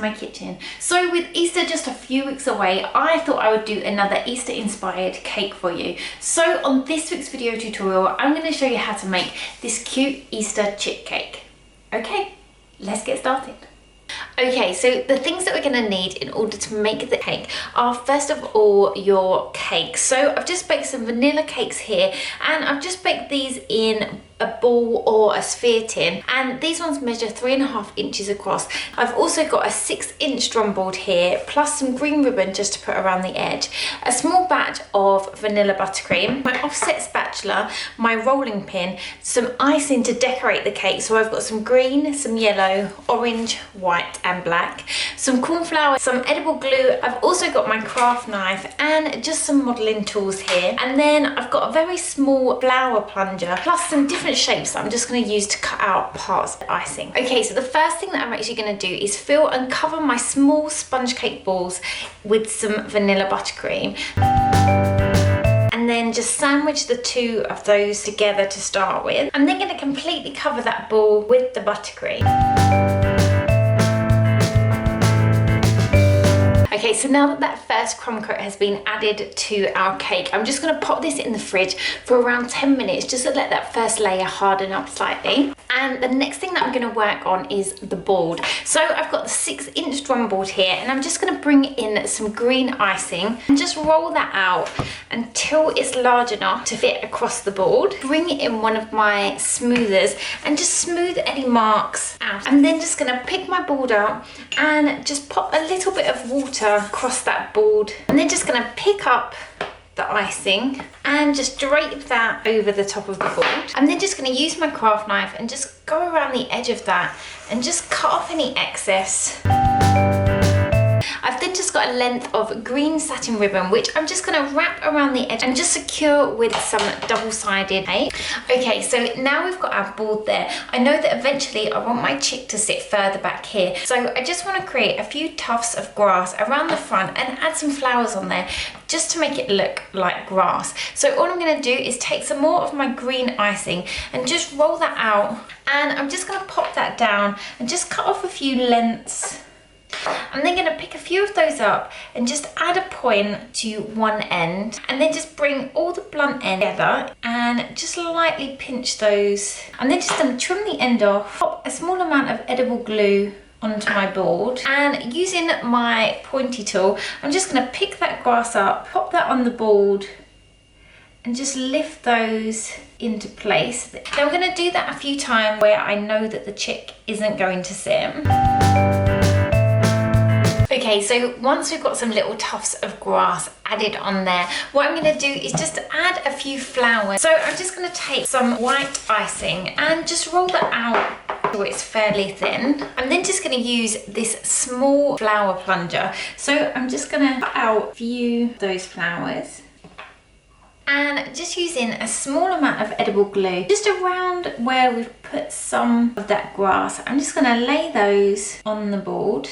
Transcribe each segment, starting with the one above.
my kitchen. So with Easter just a few weeks away, I thought I would do another Easter inspired cake for you. So on this week's video tutorial, I'm going to show you how to make this cute Easter chip cake. Okay, let's get started. Okay, so the things that we're going to need in order to make the cake are first of all your cake. So I've just baked some vanilla cakes here, and I've just baked these in a ball or a sphere tin, and these ones measure 3.5 inches across. I've also got a 6-inch drum board here, plus some green ribbon just to put around the edge, a small batch of vanilla buttercream, my offset spatula, my rolling pin, some icing to decorate the cake. So I've got some green, some yellow, orange, white and black, some corn flour, some edible glue. I've also got my craft knife and just some modelling tools here, and then I've got a very small flour plunger plus some different shapes that I'm just going to use to cut out parts of the icing. Okay, so the first thing that I'm actually going to do is fill and cover my small sponge cake balls with some vanilla buttercream, and then just sandwich the two of those together to start with. I'm then going to completely cover that ball with the buttercream. Okay, so now that that first crumb coat has been added to our cake, I'm just going to pop this in the fridge for around 10 minutes just to let that first layer harden up slightly. And the next thing that I'm going to work on is the board. So I've got the 6-inch drum board here, and I'm just going to bring in some green icing and just roll that out until it's large enough to fit across the board. Bring it in one of my smoothers and just smooth any marks out. I'm then just going to pick my board up and just pop a little bit of water across that board, and then just going to pick up the icing and just drape that over the top of the board. I'm then just going to use my craft knife and just go around the edge of that and just cut off any excess. I've then just got a length of green satin ribbon, which I'm just going to wrap around the edge and just secure with some double-sided tape. Okay, so now we've got our board there. I know that eventually I want my chick to sit further back here, so I just want to create a few tufts of grass around the front and add some flowers on there just to make it look like grass. So all I'm going to do is take some more of my green icing and just roll that out, and I'm just going to pop that down and just cut off a few lengths. I'm then going to pick a few of those up and just add a point to one end, and then just bring all the blunt end together and just lightly pinch those. I'm then just going to trim the end off, pop a small amount of edible glue onto my board, and using my pointy tool, I'm just going to pick that grass up, pop that on the board, and just lift those into place. Now I'm going to do that a few times where I know that the chick isn't going to sit. Okay, so once we've got some little tufts of grass added on there, what I'm going to do is just add a few flowers. So I'm just going to take some white icing and just roll that out so it's fairly thin. I'm then just going to use this small flower plunger. So I'm just going to cut out a few of those flowers, and just using a small amount of edible glue just around where we've put some of that grass, I'm just going to lay those on the board.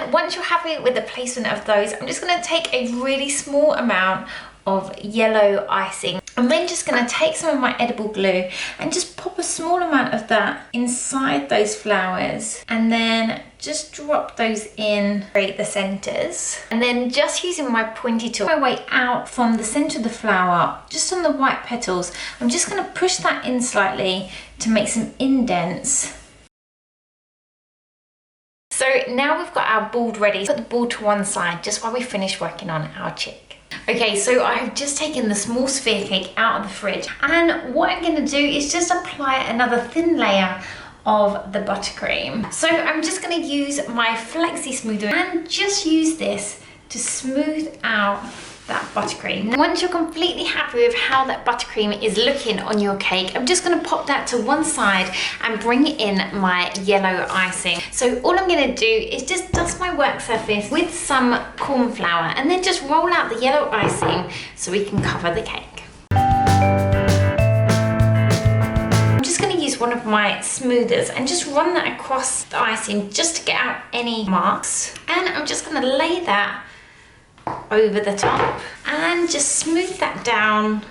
Once you're happy with the placement of those, I'm just going to take a really small amount of yellow icing. I'm then just going to take some of my edible glue and just pop a small amount of that inside those flowers, and then just drop those in, create the centers. And then just using my pointy tool, my way out from the center of the flower, just on the white petals, I'm just going to push that in slightly to make some indents. So now we've got our board ready. Put the board to one side just while we finish working on our chick. Okay, so I've just taken the small sphere cake out of the fridge, and what I'm going to do is just apply another thin layer of the buttercream. So I'm just going to use my flexi smoother and just use this to smooth out that buttercream. Once you're completely happy with how that buttercream is looking on your cake, I'm just going to pop that to one side and bring in my yellow icing. So all I'm going to do is just dust my work surface with some corn flour and then just roll out the yellow icing so we can cover the cake. I'm just going to use one of my smoothers and just run that across the icing just to get out any marks, and I'm just going to lay that over the top and just smooth that down.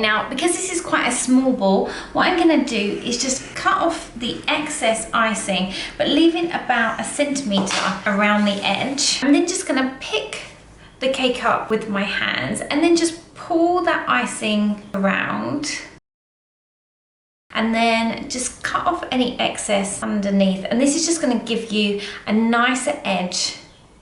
now because this is quite a small ball, what I'm gonna do is just cut off the excess icing, but leaving about 1 centimeter around the edge. I'm then just gonna pick the cake up with my hands and then just pull that icing around. And then just cut off any excess underneath. And this is just gonna give you a nicer edge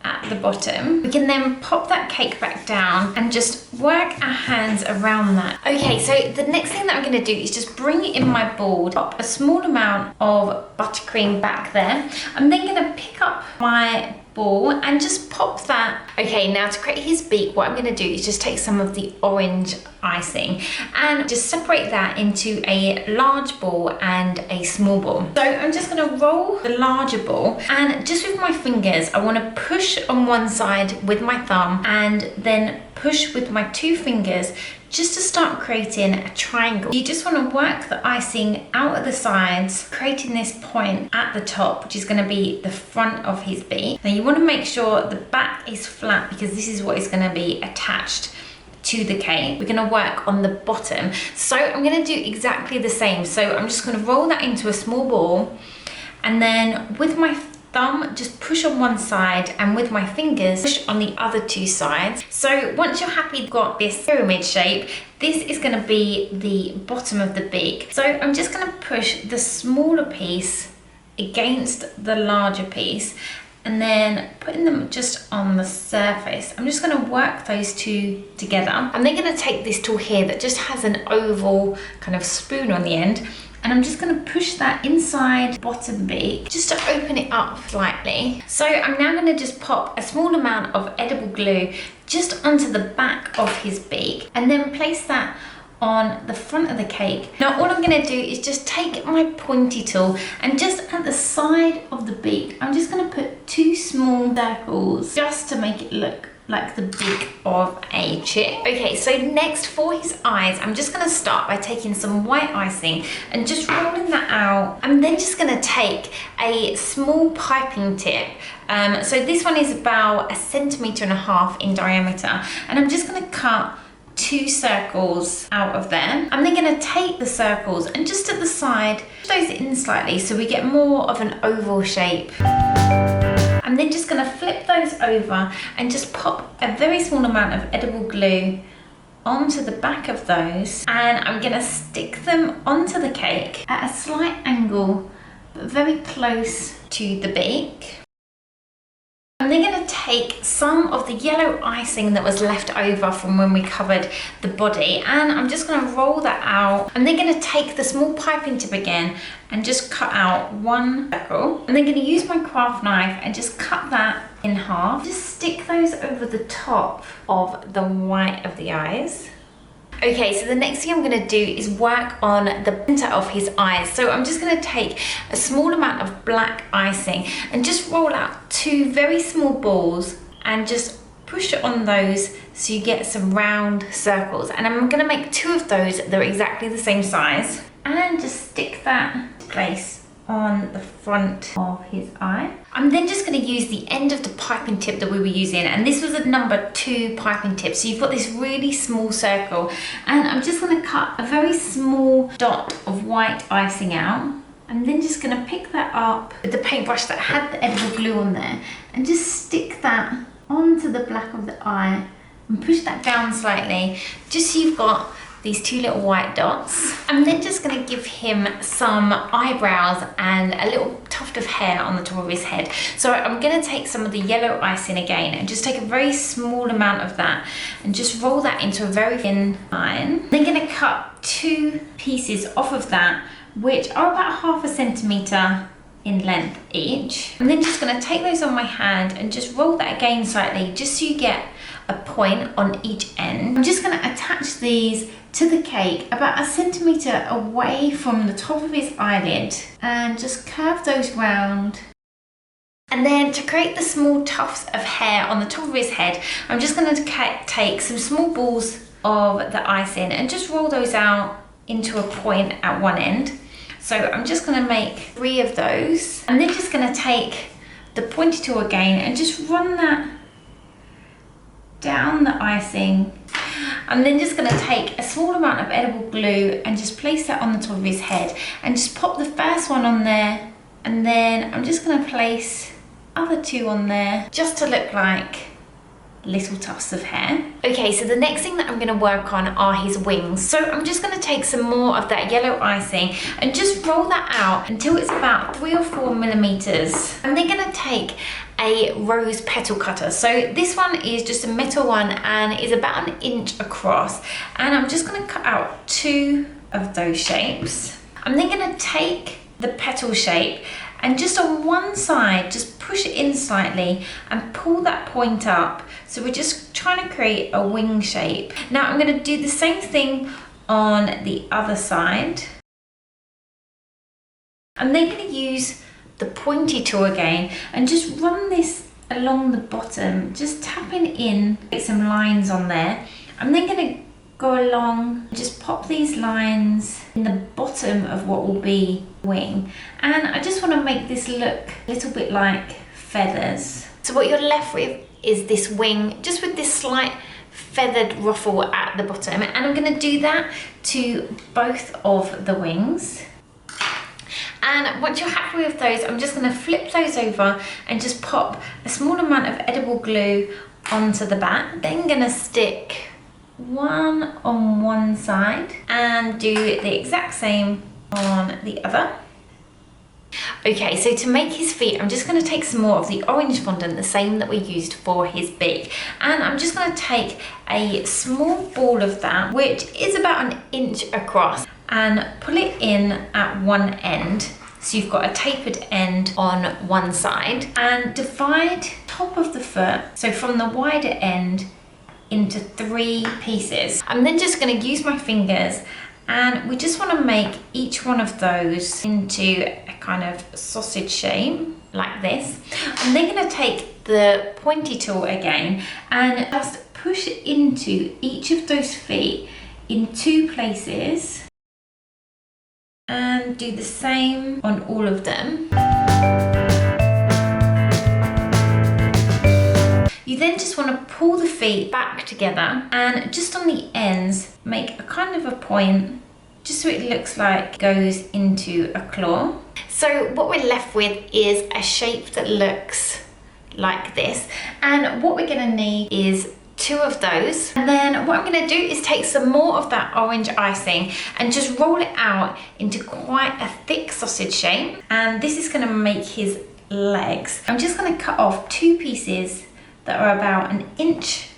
at the bottom. We can then pop that cake back down and just work our hands around that. Okay, so the next thing that I'm gonna do is just bring it in my bowl, pop a small amount of buttercream back there. I'm then gonna pick up my ball and just pop that. Okay, now to create his beak, what I'm gonna do is just take some of the orange icing and just separate that into a large ball and a small ball. So I'm just gonna roll the larger ball, and just with my fingers, I wanna push on one side with my thumb and then push with my 2 fingers just to start creating a triangle. You just want to work the icing out of the sides, creating this point at the top, which is going to be the front of his beak. Now you want to make sure the back is flat because this is what is going to be attached to the cake. We're going to work on the bottom. So I'm going to do exactly the same. So I'm just going to roll that into a small ball, and then with my thumb just push on one side, and with my fingers push on the other 2 sides. So once you're happy you've got this pyramid shape, this is going to be the bottom of the beak. So I'm just going to push the smaller piece against the larger piece and then putting them just on the surface. I'm just going to work those 2 together. I'm then going to take this tool here that just has an oval kind of spoon on the end, and I'm just going to push that inside bottom beak just to open it up slightly. So I'm now going to just pop a small amount of edible glue just onto the back of his beak and then place that on the front of the cake. Now all I'm going to do is just take my pointy tool and just at the side of the beak, I'm just going to put 2 small circles just to make it look like the beak of a chick. Okay, so next for his eyes, I'm just gonna start by taking some white icing and just rolling that out. I'm then just gonna take a small piping tip. So this one is about 1.5 centimeters in diameter, and I'm just gonna cut 2 circles out of there. I'm then gonna take the circles and just at the side, push those in slightly so we get more of an oval shape. I'm then just going to flip those over and just pop a very small amount of edible glue onto the back of those, and I'm going to stick them onto the cake at a slight angle but very close to the beak. I'm then going to take some of the yellow icing that was left over from when we covered the body, and I'm just going to roll that out. I'm then going to take the small piping tip again and just cut out 1 circle. I'm then going to use my craft knife and just cut that in half. Just stick those over the top of the white of the eyes. Okay, so the next thing I'm going to do is work on the center of his eyes. So I'm just going to take a small amount of black icing and just roll out 2 very small balls and just push it on those so you get some round circles. And I'm going to make 2 of those that are exactly the same size and just stick that in place on the front of his eye. I'm then just going to use the end of the piping tip that we were using, and this was a number 2 piping tip. So you've got this really small circle, and I'm just going to cut a very small dot of white icing out. I'm then just going to pick that up with the paintbrush that had the edible glue on there and just stick that onto the black of the eye and push that down slightly just so you've got these 2 little white dots. I'm then just going to give him some eyebrows and a little tuft of hair on the top of his head. So I'm going to take some of the yellow icing again and just take a very small amount of that and just roll that into a very thin line. I'm then going to cut 2 pieces off of that, which are about 0.5 centimeter in length each. I'm then just going to take those on my hand and just roll that again slightly just so you get a point on each end. I'm just going to attach these to the cake about 1 centimeter away from the top of his eyelid and just curve those round. And then to create the small tufts of hair on the top of his head, I'm just going to take some small balls of the icing and just roll those out into a point at one end. So I'm just going to make 3 of those. I'm then just going to take the pointy tool again and just run that down the icing. I'm then just going to take a small amount of edible glue and just place that on the top of his head and just pop the first one on there, and then I'm just going to place other two on there just to look like little tufts of hair. Okay, so the next thing that I'm going to work on are his wings. So I'm just going to take some more of that yellow icing and just roll that out until it's about 3 or 4 millimeters. I'm then going to take a rose petal cutter. So this one is just a metal one and is about 1 inch across, and I'm just going to cut out 2 of those shapes. I'm then going to take the petal shape and just on one side, just push it in slightly and pull that point up. So we're just trying to create a wing shape. Now I'm going to do the same thing on the other side. I'm then going to use the pointy tool again and just run this along the bottom, just tapping in, get some lines on there. I'm then going to go along, just pop these lines in the bottom of what will be wing, and I just want to make this look a little bit like feathers. So what you're left with is this wing just with this slight feathered ruffle at the bottom, and I'm going to do that to both of the wings. And once you're happy with those, I'm just going to flip those over and just pop a small amount of edible glue onto the back. Then going to stick one on one side and do the exact same on the other. Okay, so to make his feet, I'm just going to take some more of the orange fondant, the same that we used for his beak, and I'm just going to take a small ball of that, which is about 1 inch across, and pull it in at one end. So you've got a tapered end on one side, and divide top of the foot, so from the wider end, into 3 pieces. I'm then just going to use my fingers, and we just want to make each one of those into a kind of sausage shape like this. I'm then going to take the pointy tool again and just push into each of those feet in 2 places, and do the same on all of them. You then just want to pull the feet back together and just on the ends make a kind of a point just so it looks like it goes into a claw. So what we're left with is a shape that looks like this, and what we're going to need is 2 of those. And then what I'm going to do is take some more of that orange icing and just roll it out into quite a thick sausage shape, and this is going to make his legs. I'm just going to cut off 2 pieces that are about 1 inch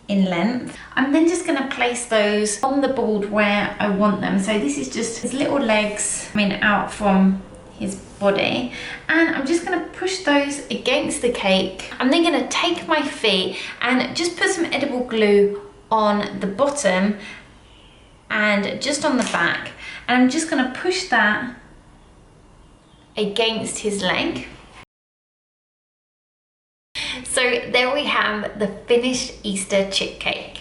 in length. I'm then just going to place those on the board where I want them. So this is just his little legs coming out from his body, and I'm just going to push those against the cake. I'm then going to take my feet and just put some edible glue on the bottom and just on the back, and I'm just going to push that against his leg. So there we have the finished Easter chip cake.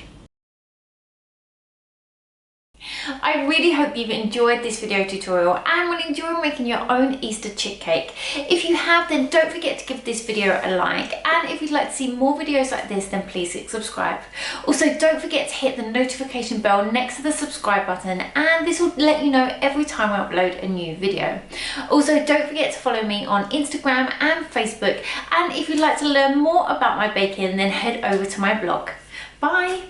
I really hope you've enjoyed this video tutorial and will enjoy making your own Easter chip cake. If you have, then don't forget to give this video a like, and if you'd like to see more videos like this, then please hit subscribe. Also, don't forget to hit the notification bell next to the subscribe button, and this will let you know every time I upload a new video. Also, don't forget to follow me on Instagram and Facebook, and if you'd like to learn more about my baking, then head over to my blog. Bye!